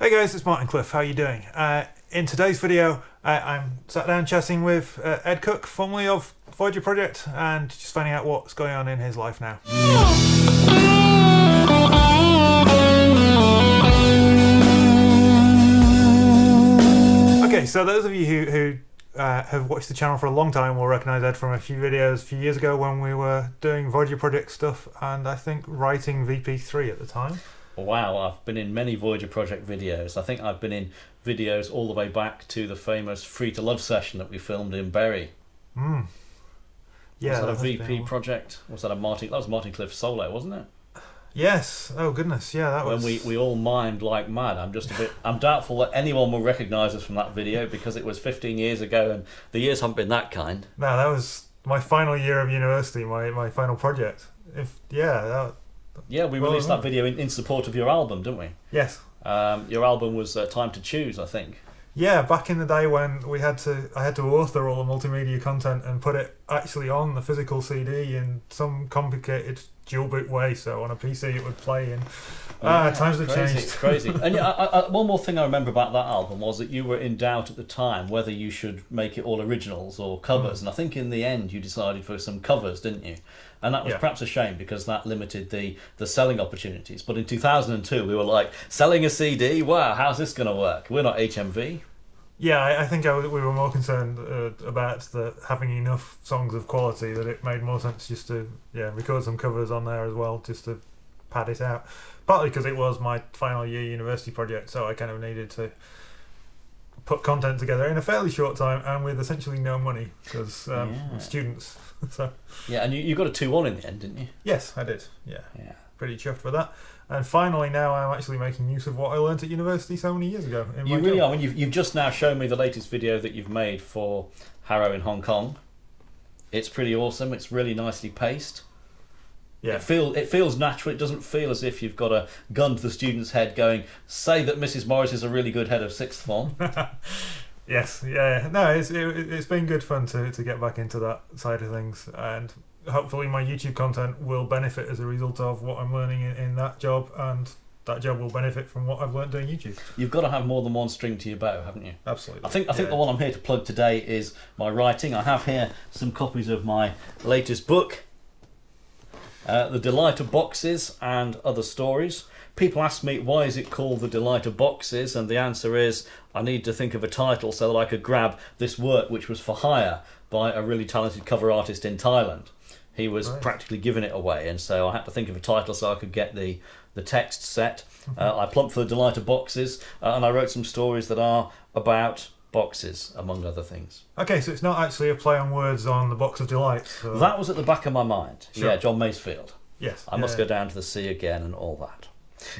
Hey guys, it's Martin Cliffe. How are you doing? In today's video, I'm sat down chatting with Ed Cooke, formerly of Voyager Project, and just finding out what's going on in his life now. Okay, so those of you who have watched the channel for a long time will recognise Ed from a few videos a few years ago when we were doing Voyager Project stuff and I think writing VP3 at the time. Wow, I've been in many Voyager Project videos. I think I've been in videos all the way back to the famous Free to Love session that we filmed in Bury. Yeah, was that a VP project? Was that a Martin? That was Martin Cliffe solo, wasn't it? Yes. Oh goodness, yeah, that was. When we all mimed like mad. I'm doubtful that anyone will recognise us from that video because it was 15 years ago and the years haven't been that kind. No, that was my final year of university, my final project. Yeah, we released that video in support of your album, didn't we? Yes. Your album was Time to Choose, I think. Yeah, back in the day when I had to author all the multimedia content and put it actually on the physical CD in some complicated dual boot way, so on a PC it would play in. Times have changed. It's crazy. And one more thing I remember about that album was that you were in doubt at the time whether you should make it all originals or covers, and I think in the end you decided for some covers, didn't you? And that was perhaps a shame because that limited the selling opportunities. But in 2002 we were like, selling a CD? Wow, how's this going to work? We're not HMV. Yeah, I think we were more concerned about having enough songs of quality that it made more sense just to record some covers on there as well, just to pad it out. Partly because it was my final year university project, so I kind of needed to put content together in a fairly short time and with essentially no money because students. So yeah, and you got a 2-1 in the end, didn't you? Yes, I did. Yeah. Pretty chuffed with that. And finally, now I'm actually making use of what I learnt at university so many years ago. You really are. I mean, you've just now shown me the latest video that you've made for Harrow in Hong Kong. It's pretty awesome. It's really nicely paced. Yeah. It feels natural. It doesn't feel as if you've got a gun to the student's head going, say that Mrs. Morris is a really good head of sixth form. Yes, yeah. No, it's been good fun to get back into that side of things, and hopefully my YouTube content will benefit as a result of what I'm learning in that job, and that job will benefit from what I've learned doing YouTube. You've got to have more than one string to your bow, haven't you? Absolutely. I think the one I'm here to plug today is my writing. I have here some copies of my latest book, The Delight of Boxes and Other Stories. People ask me, why is it called The Delight of Boxes? And the answer is, I need to think of a title so that I could grab this work, which was for hire by a really talented cover artist in Thailand. He was practically giving it away, and so I had to think of a title so I could get the text set. I plumped for The Delight of Boxes, and I wrote some stories that are about boxes, among other things. Okay, so it's not actually a play on words on the Box of Delights. So. That was at the back of my mind. Sure. Yeah, John Masefield. Yes. I must go down to the sea again and all that.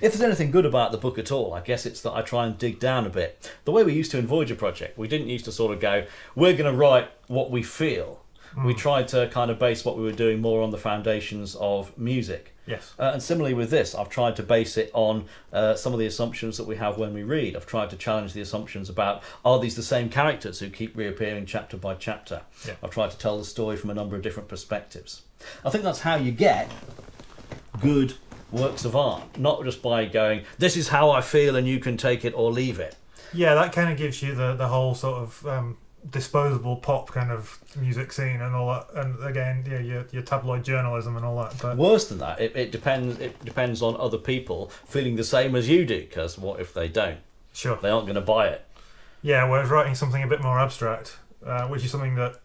If there's anything good about the book at all, I guess it's that I try and dig down a bit. The way we used to in Voyager Project, we didn't used to sort of go, we're going to write what we feel. We tried to kind of base what we were doing more on the foundations of music. Yes. And similarly with this, I've tried to base it on some of the assumptions that we have when we read. I've tried to challenge the assumptions about, are these the same characters who keep reappearing chapter by chapter? Yeah. I've tried to tell the story from a number of different perspectives. I think that's how you get good works of art, not just by going, this is how I feel and you can take it or leave it. Yeah, that kind of gives you the whole sort of disposable pop kind of music scene and all that, and again, your tabloid journalism and all that. But worse than that, it depends on other people feeling the same as you do, because what if they don't? Sure. They aren't going to buy it. Yeah, whereas writing something a bit more abstract, which is something that,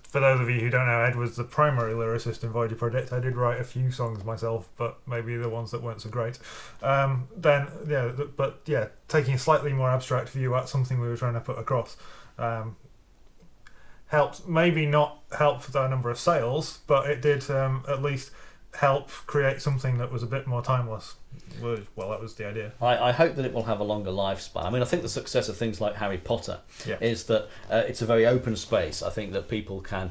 for those of you who don't know, Ed was the primary lyricist in Voyager Project. I did write a few songs myself, but maybe the ones that weren't so great. Taking a slightly more abstract view at something we were trying to put across helped. Maybe not help with our number of sales, but it did at least help create something that was a bit more timeless. Well, that was the idea. I hope that it will have a longer lifespan. I mean, I think the success of things like Harry Potter is that it's a very open space. I think that people can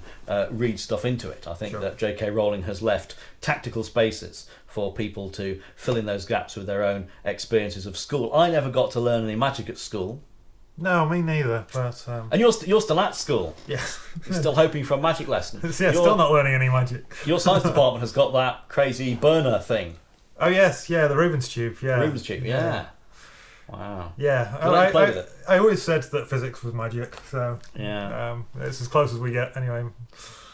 read stuff into it. I think that J.K. Rowling has left tactical spaces for people to fill in those gaps with their own experiences of school. I never got to learn any magic at school. No, me neither. But and you're still at school. Yes. You're still hoping for a magic lesson. Still not learning any magic. Your science department has got that crazy burner thing. Oh yes, the Rubens tube. Yeah. Rubens tube. Yeah. Wow. Yeah, Did I play with it? I always said that physics was magic, so Yeah. it's as close as we get anyway.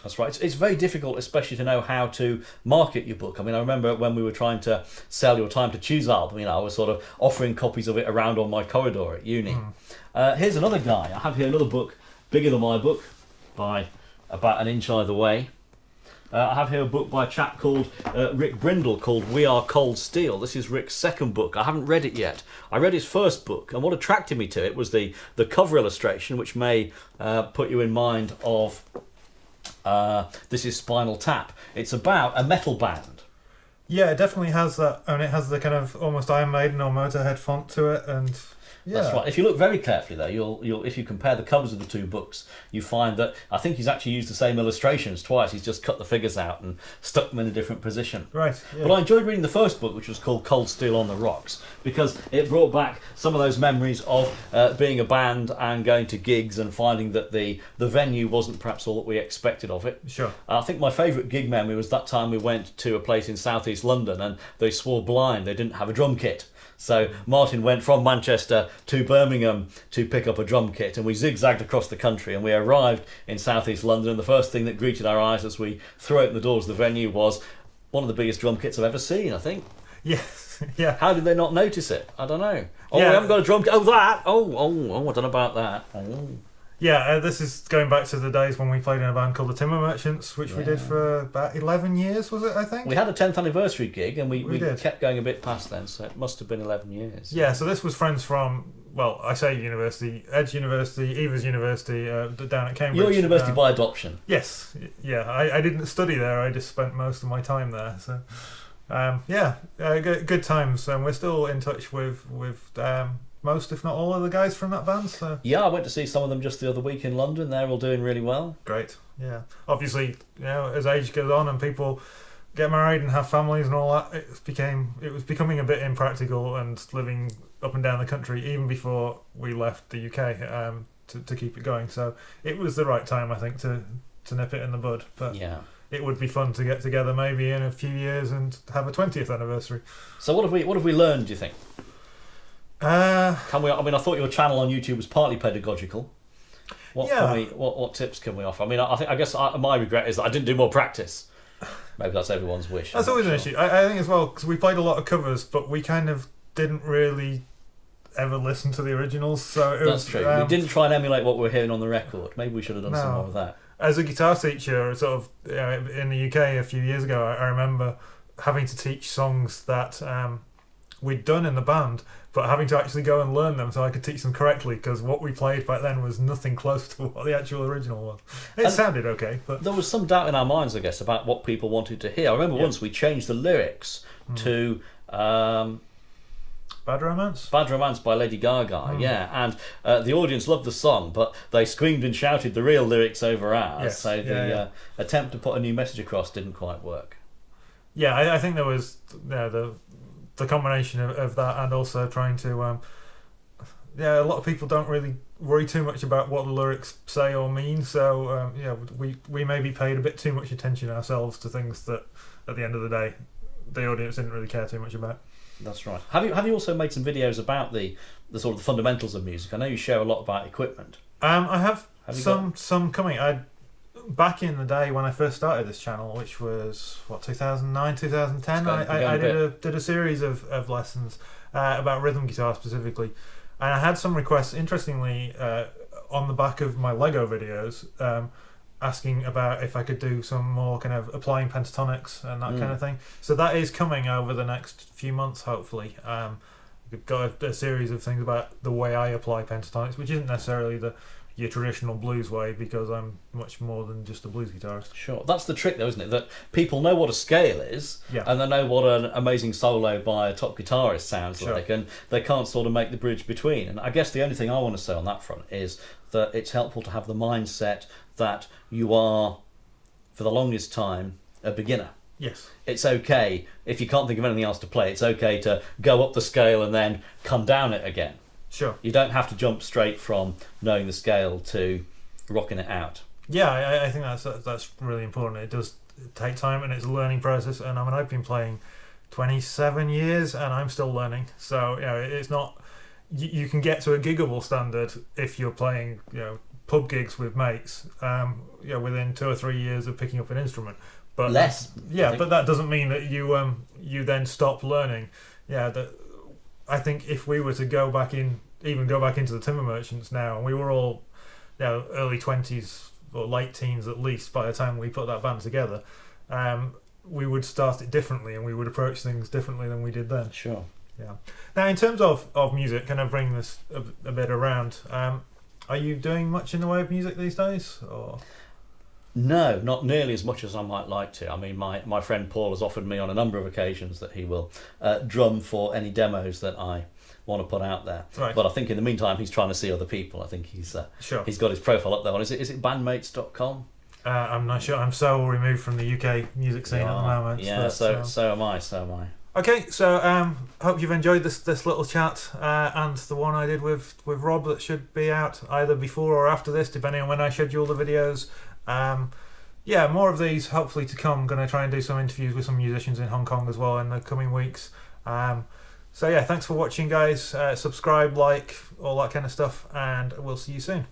That's right. It's very difficult, especially to know how to market your book. I mean, I remember when we were trying to sell your Time to Choose album, I was sort of offering copies of it around on my corridor at uni. Here's another guy. I have here another book, bigger than my book, by about an inch either way. I have here a book by a chap called Rick Brindle called We Are Cold Steel. This is Rick's second book. I haven't read it yet. I read his first book, and what attracted me to it was the cover illustration, which may put you in mind of This Is Spinal Tap. It's about a metal band. Yeah, it definitely has that, and it has the kind of almost Iron Maiden or Motorhead font to it, and yeah. That's right. If you look very carefully, though, you'll if you compare the covers of the two books, you find that I think he's actually used the same illustrations twice. He's just cut the figures out and stuck them in a different position. Right. Yeah. But I enjoyed reading the first book, which was called Cold Steel on the Rocks, because it brought back some of those memories of being a band and going to gigs and finding that the venue wasn't perhaps all that we expected of it. Sure. I think my favourite gig memory was that time we went to a place in southeast London and they swore blind they didn't have a drum kit. So Martin went from Manchester to Birmingham to pick up a drum kit, and we zigzagged across the country, and we arrived in southeast London, and the first thing that greeted our eyes as we threw open the doors of the venue was one of the biggest drum kits I've ever seen, I think. Yes. Yeah. How did they not notice it? I don't know. Oh, Yeah. we haven't got a drum kit. Oh, that. Oh, I don't know about that. Oh. Yeah, this is going back to the days when we played in a band called the Timber Merchants, which we did for about 11 years, was it, I think? We had a 10th anniversary gig, and we did. kept going a bit past then, so it must have been 11 years. Yeah, so this was friends from, well, I say university, Ed's university, Eva's university, down at Cambridge. Your university by adoption. Yes, yeah, I didn't study there, I just spent most of my time there, so... good times, and we're still in touch with most, if not all, of the guys from that band. So yeah, I went to see some of them just the other week in London. They're all doing really well. Great, yeah. Obviously, as age goes on and people get married and have families and all that, it was becoming a bit impractical and living up and down the country even before we left the UK to keep it going. So it was the right time, I think, to nip it in the bud. But yeah. It would be fun to get together maybe in a few years and have a 20th anniversary. So what have we learned, do you think? I thought your channel on YouTube was partly pedagogical. What tips can we offer? I mean, I guess my regret is that I didn't do more practice. Maybe that's everyone's wish. That's always an issue. I think as well, because we played a lot of covers, but we kind of didn't really ever listen to the originals. So that's true. We didn't try and emulate what we're hearing on the record. Maybe we should have done some more of that. As a guitar teacher, sort of in the UK a few years ago, I remember having to teach songs that we'd done in the band, but having to actually go and learn them so I could teach them correctly, because what we played back then was nothing close to what the actual original was. It sounded okay, but there was some doubt in our minds, I guess, about what people wanted to hear. I remember once we changed the lyrics to Bad Romance? Bad Romance by Lady Gaga, and the audience loved the song, but they screamed and shouted the real lyrics over ours, so the attempt to put a new message across didn't quite work. Yeah, I think there was the combination of that, and also trying to a lot of people don't really worry too much about what the lyrics say or mean, so we maybe paid a bit too much attention ourselves to things that at the end of the day the audience didn't really care too much about. That's right. Have you also made some videos about the sort of the fundamentals of music? I know you share a lot about equipment. I have some coming. Back in the day when I first started this channel, which was 2009, 2010, I did a series of lessons about rhythm guitar specifically, and I had some requests, interestingly, on the back of my Lego videos, asking about if I could do some more kind of applying pentatonics and that kind of thing. So that is coming over the next few months, hopefully. I've got a series of things about the way I apply pentatonics, which isn't necessarily your traditional blues way, because I'm much more than just a blues guitarist. Sure, that's the trick though, isn't it? That people know what a scale is, and they know what an amazing solo by a top guitarist sounds like, and they can't sort of make the bridge between. And I guess the only thing I want to say on that front is that it's helpful to have the mindset that you are, for the longest time, a beginner. Yes. It's okay, if you can't think of anything else to play, it's okay to go up the scale and then come down it again. Sure. You don't have to jump straight from knowing the scale to rocking it out. Yeah, I think that's really important. It does take time, and it's a learning process. And I've been playing 27 years, and I'm still learning. So it's not you can get to a giggable standard if you're playing, pub gigs with mates, within 2 or 3 years of picking up an instrument. But less. Yeah, but that doesn't mean that you then stop learning. Yeah, I think if we were to go back into the Timber Merchants now, and we were all, early 20s or late teens at least by the time we put that band together, we would start it differently and we would approach things differently than we did then. Sure. Yeah. Now, in terms of music, can I bring this a bit around? Are you doing much in the way of music these days, or? No, not nearly as much as I might like to. I mean, my friend Paul has offered me on a number of occasions that he will drum for any demos that I want to put out there. Right. But I think in the meantime he's trying to see other people. I think he's got his profile up there. Is it bandmates.com? I'm not sure. I'm so removed from the UK music scene at the moment. Yeah, so am I. Okay, so hope you've enjoyed this little chat and the one I did with Rob that should be out either before or after this, depending on when I schedule the videos. More of these hopefully to come. I'm going to try and do some interviews with some musicians in Hong Kong as well in the coming weeks. Thanks for watching, guys. Subscribe, like, all that kind of stuff, and we'll see you soon.